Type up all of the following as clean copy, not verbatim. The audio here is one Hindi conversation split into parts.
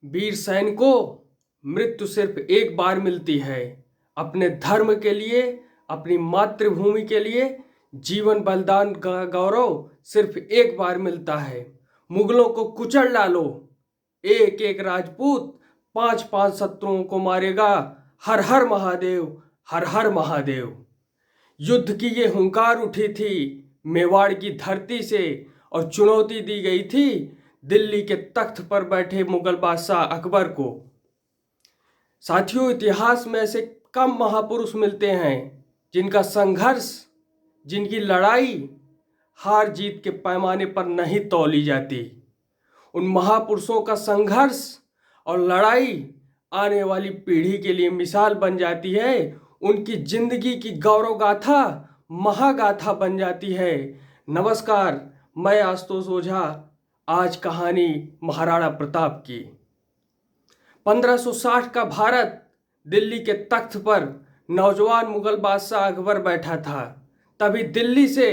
वीर सैनिकों, मृत्यु सिर्फ एक बार मिलती है। अपने धर्म के लिए, अपनी मातृभूमि के लिए जीवन बलिदान का गौरव सिर्फ एक बार मिलता है। मुगलों को कुचल डालो, एक एक राजपूत पांच पांच शत्रुओं को मारेगा। हर हर महादेव, हर हर महादेव। युद्ध की ये हुंकार उठी थी मेवाड़ की धरती से और चुनौती दी गई थी दिल्ली के तख्त पर बैठे मुगल बादशाह अकबर को। साथियों, इतिहास में ऐसे कम महापुरुष मिलते हैं जिनका संघर्ष, जिनकी लड़ाई हार जीत के पैमाने पर नहीं तौली जाती। उन महापुरुषों का संघर्ष और लड़ाई आने वाली पीढ़ी के लिए मिसाल बन जाती है। उनकी जिंदगी की गौरव गाथा महागाथा बन जाती है। नमस्कार, मैं आशुतोष ओझा। आज कहानी महाराणा प्रताप की। 1560 का भारत, दिल्ली के तख्त पर नौजवान मुगल बादशाह अकबर बैठा था। तभी दिल्ली से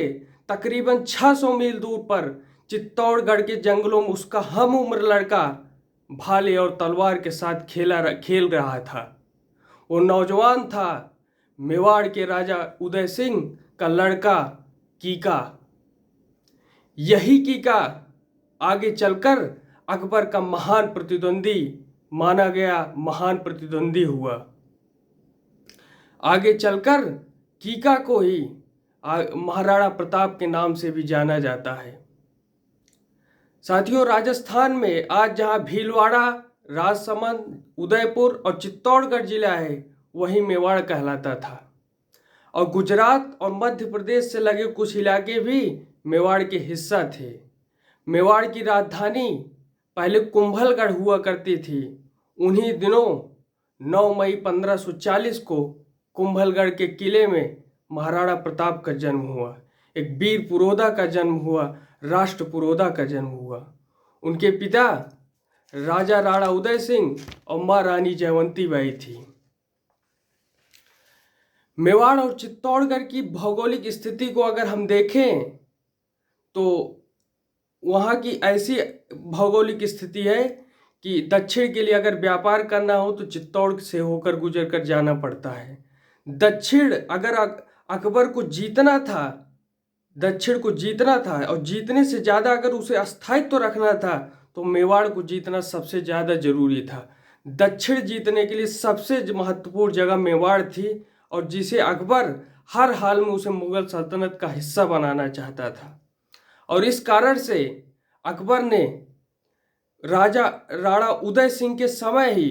तकरीबन 600 मील दूर पर चित्तौड़गढ़ के जंगलों में उसका हम उम्र लड़का भाले और तलवार के साथ खेल रहा था। वो नौजवान था मेवाड़ के राजा उदय सिंह का लड़का कीका। यही कीका आगे चलकर अकबर का महान प्रतिद्वंदी माना गया, महान प्रतिद्वंदी हुआ। आगे चलकर कीका को ही महाराणा प्रताप के नाम से भी जाना जाता है। साथियों, राजस्थान में आज जहां भीलवाड़ा, राजसमंद, उदयपुर और चित्तौड़गढ़ जिला है, वही मेवाड़ कहलाता था। और गुजरात और मध्य प्रदेश से लगे कुछ इलाके भी मेवाड़ के हिस्सा थे। मेवाड़ की राजधानी पहले कुंभलगढ़ हुआ करती थी। उन्हीं दिनों 9 मई 1540 को कुंभलगढ़ के किले में महाराणा प्रताप का जन्म हुआ। एक वीर पुरोधा का जन्म हुआ, राष्ट्र पुरोधा का जन्म हुआ। उनके पिता राजा राणा उदय सिंह और माँ रानी जयवंती बाई थी। मेवाड़ और चित्तौड़गढ़ की भौगोलिक स्थिति को अगर हम देखें तो वहाँ की ऐसी भौगोलिक स्थिति है कि दक्षिण के लिए अगर व्यापार करना हो तो चित्तौड़ से होकर गुजर कर जाना पड़ता है। दक्षिण अगर अकबर को जीतना था, दक्षिण को जीतना था और जीतने से ज़्यादा अगर उसे अस्थायित्व रखना था तो मेवाड़ को जीतना सबसे ज़्यादा जरूरी था। दक्षिण जीतने के लिए सबसे महत्वपूर्ण जगह मेवाड़ थी और जिसे अकबर हर हाल में उसे मुगल सल्तनत का हिस्सा बनाना चाहता था। और इस कारण से अकबर ने राजा राणा उदय सिंह के समय ही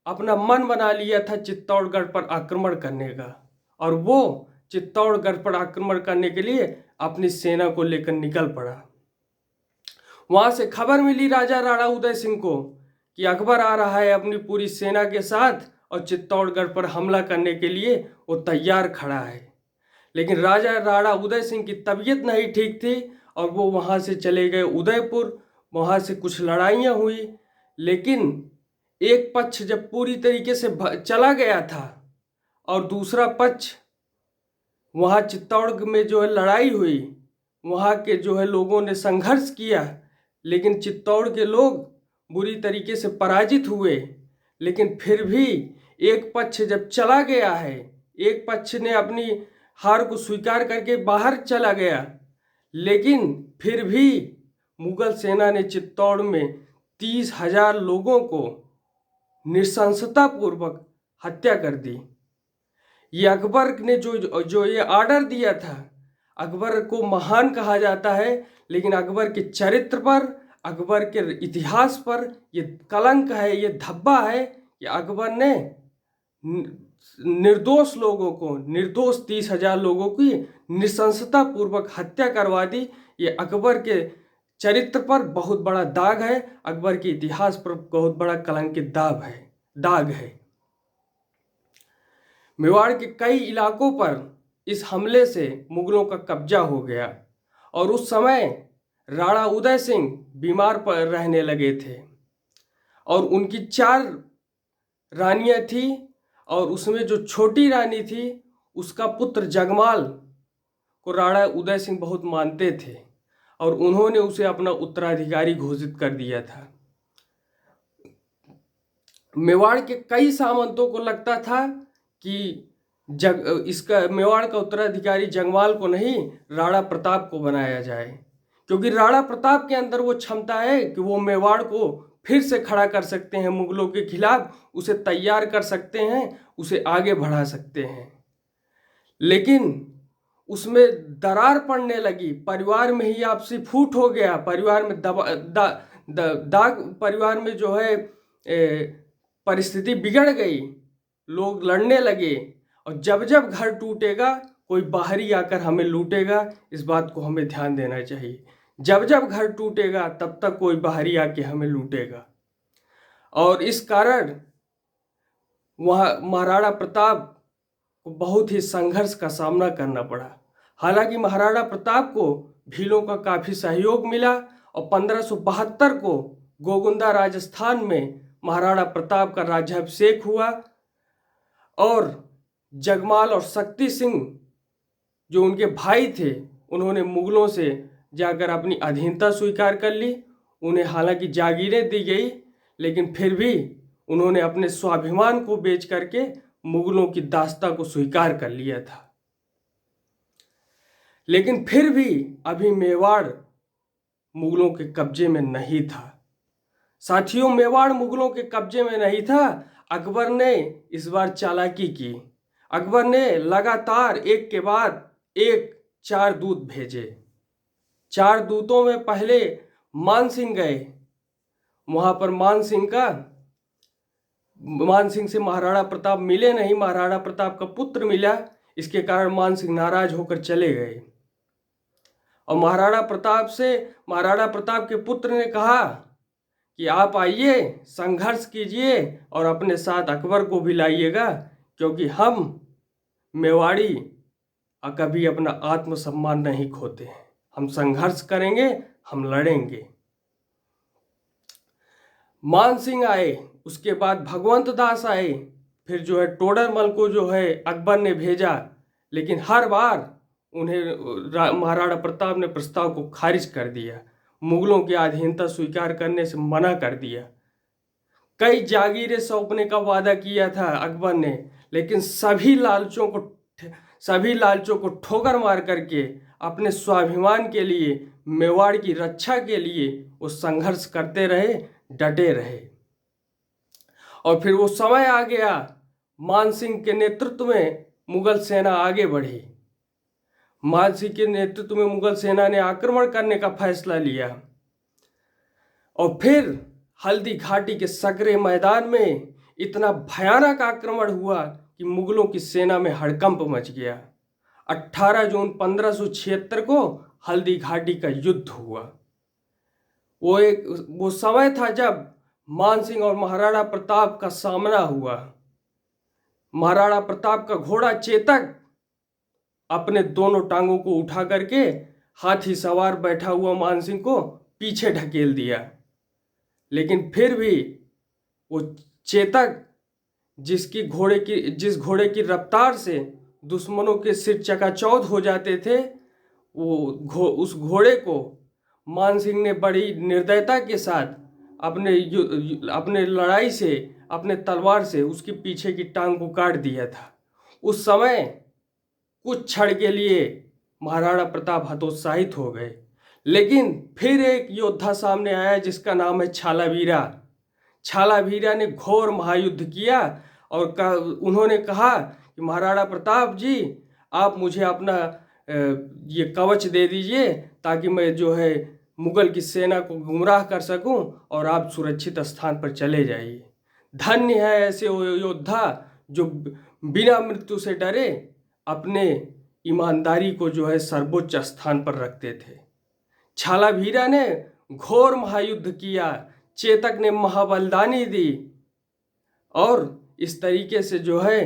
अपना मन बना लिया था चित्तौड़गढ़ पर आक्रमण करने का। और वो चित्तौड़गढ़ पर आक्रमण करने के लिए अपनी सेना को लेकर निकल पड़ा। वहां से खबर मिली राजा राणा उदय सिंह को कि अकबर आ रहा है अपनी पूरी सेना के साथ और चित्तौड़गढ़ पर हमला करने के लिए वो तैयार खड़ा है। लेकिन राजा राणा उदय सिंह की तबीयत नहीं ठीक थी और वो वहाँ से चले गए उदयपुर। वहाँ से कुछ लड़ाइयाँ हुई, लेकिन एक पक्ष जब पूरी तरीके से चला गया था और दूसरा पक्ष वहाँ चित्तौड़ में जो है लड़ाई हुई, वहाँ के जो है लोगों ने संघर्ष किया, लेकिन चित्तौड़ के लोग बुरी तरीके से पराजित हुए। लेकिन फिर भी एक पक्ष जब चला गया है, एक पक्ष ने अपनी हार को स्वीकार करके बाहर चला गया, लेकिन फिर भी मुगल सेना ने चित्तौड़ में 30,000 लोगों को नृशंसतापूर्वक हत्या कर दी। ये अकबर ने जो ये आर्डर दिया था, अकबर को महान कहा जाता है, लेकिन अकबर के चरित्र पर, अकबर के इतिहास पर ये कलंक है, ये धब्बा है कि अकबर ने निर्दोष लोगों को, निर्दोष 30,000 लोगों की नृशंसतापूर्वक हत्या करवा दी। ये अकबर के चरित्र पर बहुत बड़ा दाग है, अकबर के इतिहास पर बहुत बड़ा कलंकित दाग है। मेवाड़ के कई इलाकों पर इस हमले से मुगलों का कब्जा हो गया और उस समय राणा उदय सिंह बीमार पर रहने लगे थे और उनकी 4 रानियां थी और उसमें जो छोटी रानी थी उसका पुत्र जगमाल को राणा उदय सिंह बहुत मानते थे और उन्होंने उसे अपना उत्तराधिकारी घोषित कर दिया था। मेवाड़ के कई सामंतों को लगता था कि इसका मेवाड़ का उत्तराधिकारी जंगमाल को नहीं, राणा प्रताप को बनाया जाए, क्योंकि राणा प्रताप के अंदर वो क्षमता है कि वो मेवाड़ को फिर से खड़ा कर सकते हैं मुगलों के खिलाफ, उसे तैयार कर सकते हैं, उसे आगे बढ़ा सकते हैं। लेकिन उसमें दरार पड़ने लगी, परिवार में ही आपसी फूट हो गया, परिवार में दाग परिवार में जो है परिस्थिति बिगड़ गई, लोग लड़ने लगे। और जब जब घर टूटेगा कोई बाहरी आकर हमें लूटेगा, इस बात को हमें ध्यान देना चाहिए। जब जब घर टूटेगा तब तक कोई बाहरी आके हमें लूटेगा। और इस कारण वहाँ महाराणा प्रताप को बहुत ही संघर्ष का सामना करना पड़ा। हालांकि महाराणा प्रताप को भीलों का काफ़ी सहयोग मिला और 1572 को गोगुंदा राजस्थान में महाराणा प्रताप का राज्याभिषेक हुआ और जगमाल और शक्ति सिंह जो उनके भाई थे, उन्होंने मुगलों से जाकर अपनी अधीनता स्वीकार कर ली। उन्हें हालांकि जागीरें दी गई, लेकिन फिर भी उन्होंने अपने स्वाभिमान को बेच करके मुगलों की दास्ता को स्वीकार कर लिया था। लेकिन फिर भी अभी मेवाड़ मुगलों के कब्जे में नहीं था। साथियों, मेवाड़ मुगलों के कब्जे में नहीं था। अकबर ने इस बार चालाकी की। अकबर ने लगातार एक के बाद एक 4 दूत भेजे। 4 दूतों में पहले मान सिंह गए। वहां पर मान सिंह से महाराणा प्रताप मिले नहीं, महाराणा प्रताप का पुत्र मिला। इसके कारण मान सिंह नाराज होकर चले गए और महाराणा प्रताप के पुत्र ने कहा कि आप आइए, संघर्ष कीजिए और अपने साथ अकबर को भी लाइएगा, क्योंकि हम मेवाड़ी कभी अपना आत्मसम्मान नहीं खोते हैं। हम संघर्ष करेंगे, हम लड़ेंगे। मान सिंह आए, उसके बाद भगवंत दास आए, फिर जो है टोडरमल को जो है अकबर ने भेजा, लेकिन हर बार उन्हें महाराणा प्रताप ने प्रस्ताव को खारिज कर दिया, मुगलों की अधीनता स्वीकार करने से मना कर दिया। कई जागीरें सौंपने का वादा किया था अकबर ने, लेकिन सभी लालचों को ठोकर मार करके अपने स्वाभिमान के लिए, मेवाड़ की रक्षा के लिए वो संघर्ष करते रहे, डटे रहे। और फिर वो समय आ गया, मान सिंह के नेतृत्व में मुगल सेना आगे बढ़ी। मान सिंह के नेतृत्व में मुगल सेना ने आक्रमण करने का फैसला लिया और फिर हल्दी घाटी के सगरे मैदान में इतना भयानक आक्रमण हुआ कि मुगलों की सेना में हड़कंप मच गया। 18 जून 1576 को हल्दी घाटी का युद्ध हुआ। वो समय था जब मान सिंह और महाराणा प्रताप का सामना हुआ। महाराणा प्रताप का घोड़ा चेतक अपने दोनों टांगों को उठा करके हाथी सवार बैठा हुआ मान सिंह को पीछे ढकेल दिया, लेकिन फिर भी वो चेतक जिस घोड़े की रफ्तार से दुश्मनों के सिर चकाचौंध हो जाते थे, उस घोड़े को मान सिंह ने बड़ी निर्दयता के साथ अपने लड़ाई से, अपने तलवार से उसके पीछे की टांग को काट दिया था। उस समय कुछ क्षण के लिए महाराणा प्रताप हतोत्साहित हो गए, लेकिन फिर एक योद्धा सामने आया जिसका नाम है छालावीरा। छालावीरा ने घोर महायुद्ध किया और उन्होंने कहा कि महाराणा प्रताप जी, आप मुझे अपना ये कवच दे दीजिए ताकि मैं जो है मुगल की सेना को गुमराह कर सकूं और आप सुरक्षित स्थान पर चले जाइए। धन्य है ऐसे योद्धा जो बिना मृत्यु से डरे अपने ईमानदारी को जो है सर्वोच्च स्थान पर रखते थे। छालावीरा ने घोर महायुद्ध किया, चेतक ने महाबलिदानी दी और इस तरीके से जो है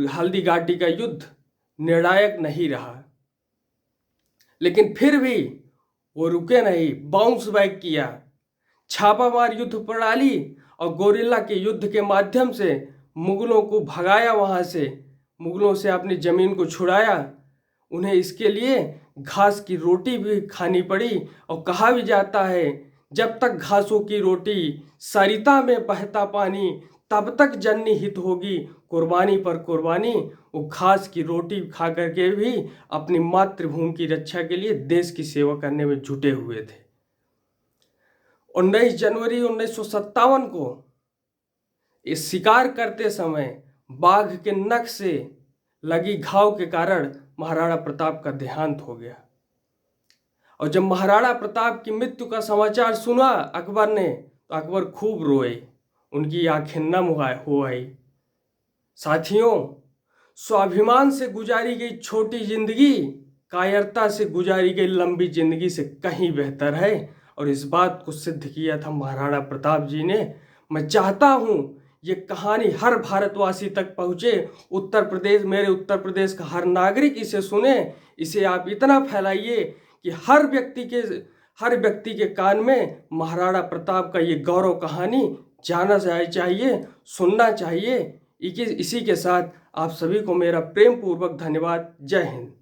हल्दी घाटी का युद्ध निर्णायक नहीं रहा। लेकिन फिर भी वो रुके नहीं, बाउंस बैक किया। छापामार युद्ध प्रणाली और गोरिल्ला के युद्ध के माध्यम से मुगलों को भगाया, वहाँ से मुगलों से अपनी ज़मीन को छुड़ाया। उन्हें इसके लिए घास की रोटी भी खानी पड़ी और कहा भी जाता है जब तक घासों की रोटी, सरिता में बहता पानी, तब तक जननी हित होगी कुर्बानी पर कुर्बानी। वो घास की रोटी खा करके भी अपनी मातृभूमि की रक्षा के लिए देश की सेवा करने में जुटे हुए थे। 19 जनवरी 1957 को इस शिकार करते समय बाघ के नख से लगी घाव के कारण महाराणा प्रताप का देहांत हो गया। और जब महाराणा प्रताप की मृत्यु का समाचार सुना अकबर ने, तो अकबर खूब रोए, उनकी आंखें नम हो आई। साथियों, स्वाभिमान से गुजारी गई छोटी जिंदगी कायरता से गुजारी गई लंबी जिंदगी से कहीं बेहतर है, और इस बात को सिद्ध किया था महाराणा प्रताप जी ने। मैं चाहता हूं ये कहानी हर भारतवासी तक पहुंचे, मेरे उत्तर प्रदेश का हर नागरिक इसे सुने। इसे आप इतना फैलाइए कि हर व्यक्ति के कान में महाराणा प्रताप का ये गौरव कहानी जाना चाहिए, सुनना चाहिए। इसी के साथ आप सभी को मेरा प्रेम पूर्वक धन्यवाद। जय हिंद।